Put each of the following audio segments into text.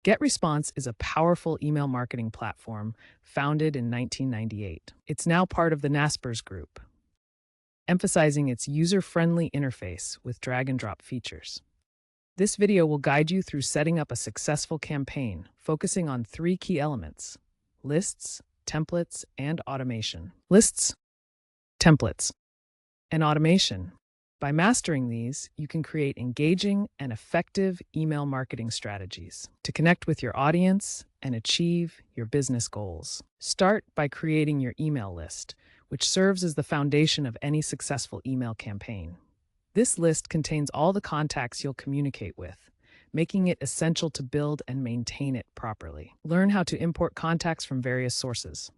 GetResponse is a powerful email marketing platform founded in 1998. It's now part of the Naspers Group, emphasizing its user-friendly interface with drag-and-drop features. This video will guide you through setting up a successful campaign, focusing on three key elements: lists, templates, and automation. Lists, templates, and automation. By mastering these, you can create engaging and effective email marketing strategies to connect with your audience and achieve your business goals. Start by creating your email list, which serves as the foundation of any successful email campaign. This list contains all the contacts you'll communicate with, making it essential to build and maintain it properly. Learn how to import contacts from various sources.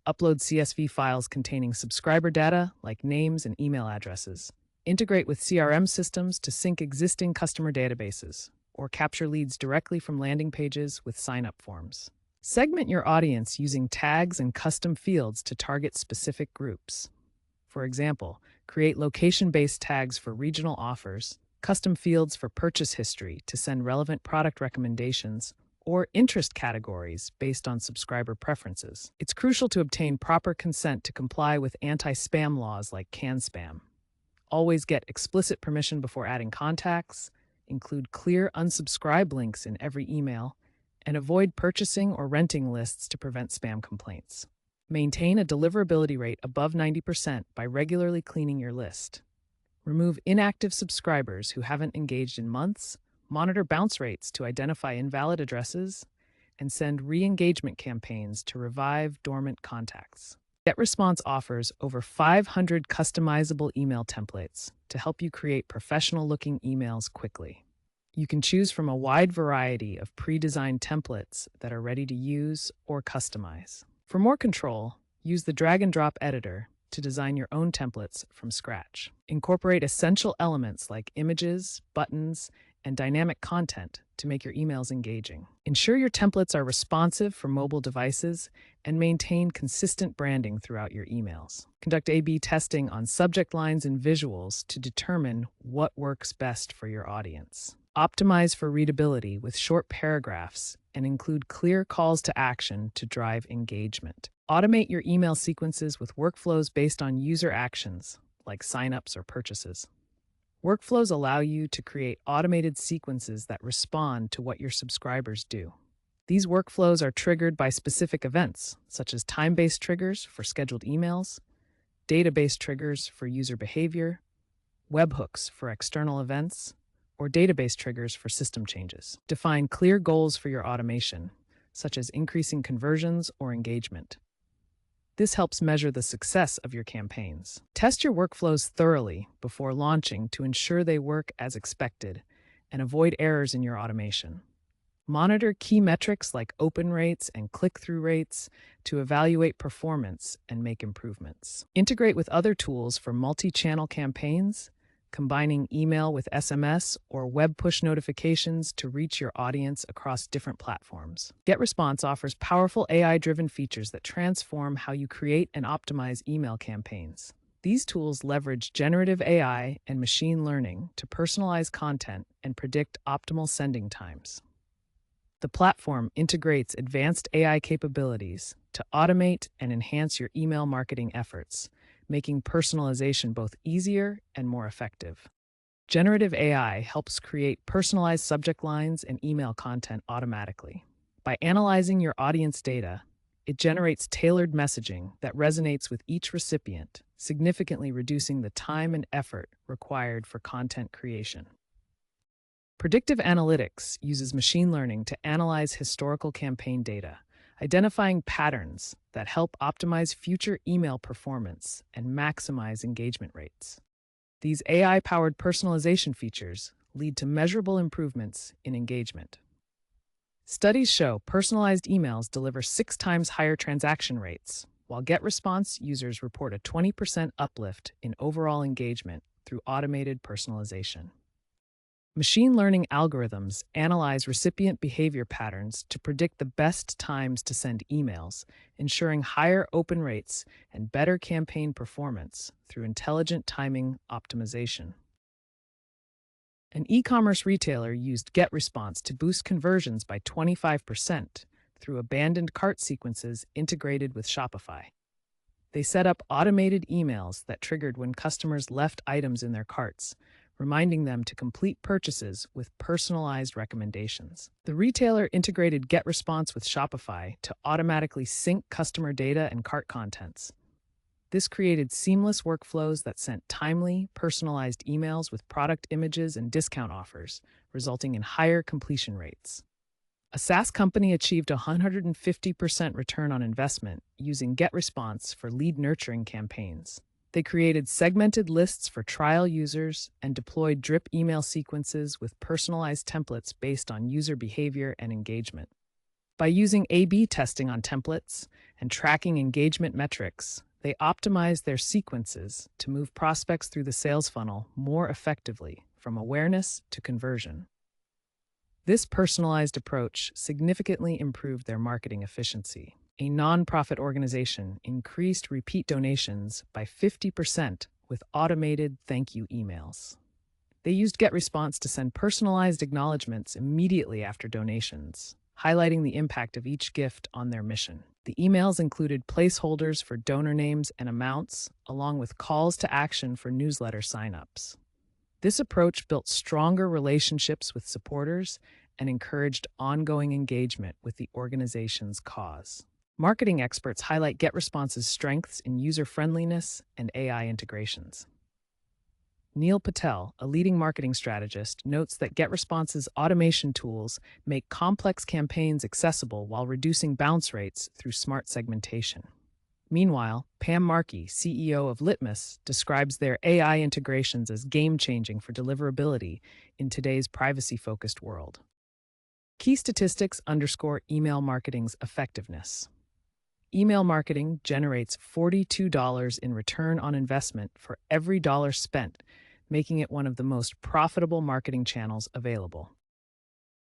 Upload CSV files containing subscriber data like names and email addresses. Integrate with CRM systems to sync existing customer databases, or capture leads directly from landing pages with sign-up forms. Segment your audience using tags and custom fields to target specific groups. For example, create location-based tags for regional offers, custom fields for purchase history to send relevant product recommendations, or interest categories based on subscriber preferences. It's crucial to obtain proper consent to comply with anti-spam laws like CAN-SPAM. Always get explicit permission before adding contacts, include clear unsubscribe links in every email, and avoid purchasing or renting lists to prevent spam complaints. Maintain a deliverability rate above 90% by regularly cleaning your list. Remove inactive subscribers who haven't engaged in months, monitor bounce rates to identify invalid addresses, and send re-engagement campaigns to revive dormant contacts. GetResponse offers over 500 customizable email templates to help you create professional-looking emails quickly. You can choose from a wide variety of pre-designed templates that are ready to use or customize. For more control, use the drag-and-drop editor to design your own templates from scratch. Incorporate essential elements like images, buttons, and dynamic content to make your emails engaging. Ensure your templates are responsive for mobile devices and maintain consistent branding throughout your emails. Conduct A/B testing on subject lines and visuals to determine what works best for your audience. Optimize for readability with short paragraphs and include clear calls to action to drive engagement. Automate your email sequences with workflows based on user actions, like signups or purchases. Workflows allow you to create automated sequences that respond to what your subscribers do. These workflows are triggered by specific events, such as time-based triggers for scheduled emails, database triggers for user behavior, webhooks for external events, or database triggers for system changes. Define clear goals for your automation, such as increasing conversions or engagement. This helps measure the success of your campaigns. Test your workflows thoroughly before launching to ensure they work as expected and avoid errors in your automation. Monitor key metrics like open rates and click-through rates to evaluate performance and make improvements. Integrate with other tools for multi-channel campaigns, combining email with SMS or web push notifications to reach your audience across different platforms. GetResponse offers powerful AI-driven features that transform how you create and optimize email campaigns. These tools leverage generative AI and machine learning to personalize content and predict optimal sending times. The platform integrates advanced AI capabilities to automate and enhance your email marketing efforts, making personalization both easier and more effective. Generative AI helps create personalized subject lines and email content automatically. By analyzing your audience data, it generates tailored messaging that resonates with each recipient, significantly reducing the time and effort required for content creation. Predictive analytics uses machine learning to analyze historical campaign data, identifying patterns that help optimize future email performance and maximize engagement rates. These AI-powered personalization features lead to measurable improvements in engagement. Studies show personalized emails deliver 6 times higher transaction rates, while GetResponse users report a 20% uplift in overall engagement through automated personalization. Machine learning algorithms analyze recipient behavior patterns to predict the best times to send emails, ensuring higher open rates and better campaign performance through intelligent timing optimization. An e-commerce retailer used GetResponse to boost conversions by 25% through abandoned cart sequences integrated with Shopify. They set up automated emails that triggered when customers left items in their carts, reminding them to complete purchases with personalized recommendations. The retailer integrated GetResponse with Shopify to automatically sync customer data and cart contents. This created seamless workflows that sent timely, personalized emails with product images and discount offers, resulting in higher completion rates. A SaaS company achieved a 150% return on investment using GetResponse for lead nurturing campaigns. They created segmented lists for trial users and deployed drip email sequences with personalized templates based on user behavior and engagement. By using A/B testing on templates and tracking engagement metrics, they optimized their sequences to move prospects through the sales funnel more effectively, from awareness to conversion. This personalized approach significantly improved their marketing efficiency. A nonprofit organization increased repeat donations by 50% with automated thank you emails. They used GetResponse to send personalized acknowledgments immediately after donations, highlighting the impact of each gift on their mission. The emails included placeholders for donor names and amounts, along with calls to action for newsletter signups. This approach built stronger relationships with supporters and encouraged ongoing engagement with the organization's cause. Marketing experts highlight GetResponse's strengths in user-friendliness and AI integrations. Neil Patel, a leading marketing strategist, notes that GetResponse's automation tools make complex campaigns accessible while reducing bounce rates through smart segmentation. Meanwhile, Pam Markey, CEO of Litmus, describes their AI integrations as game-changing for deliverability in today's privacy-focused world. Key statistics underscore email marketing's effectiveness. Email marketing generates $42 in return on investment for every dollar spent, making it one of the most profitable marketing channels available.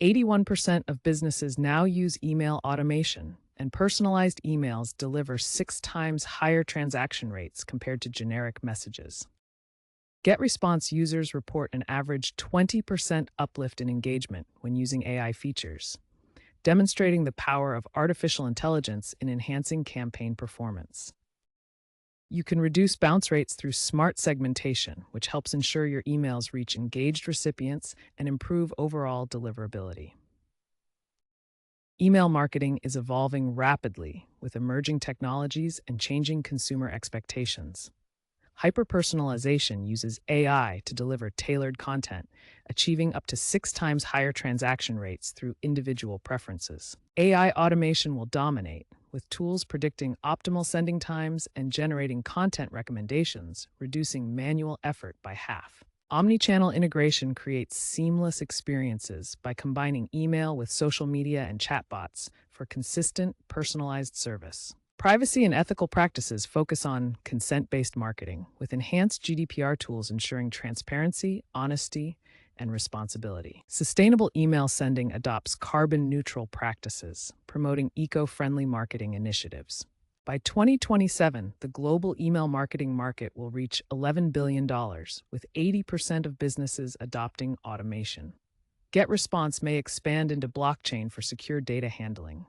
81% of businesses now use email automation, and personalized emails deliver 6 times higher transaction rates compared to generic messages. GetResponse users report an average 20% uplift in engagement when using AI features, demonstrating the power of artificial intelligence in enhancing campaign performance. You can reduce bounce rates through smart segmentation, which helps ensure your emails reach engaged recipients and improve overall deliverability. Email marketing is evolving rapidly with emerging technologies and changing consumer expectations. Hyper-personalization uses AI to deliver tailored content, achieving up to 6 times higher transaction rates through individual preferences. AI automation will dominate, with tools predicting optimal sending times and generating content recommendations, reducing manual effort by half. Omnichannel integration creates seamless experiences by combining email with social media and chatbots for consistent, personalized service. Privacy and ethical practices focus on consent-based marketing, with enhanced GDPR tools ensuring transparency, honesty, and responsibility. Sustainable email sending adopts carbon-neutral practices, promoting eco-friendly marketing initiatives. By 2027, the global email marketing market will reach $11 billion, with 80% of businesses adopting automation. GetResponse may expand into blockchain for secure data handling,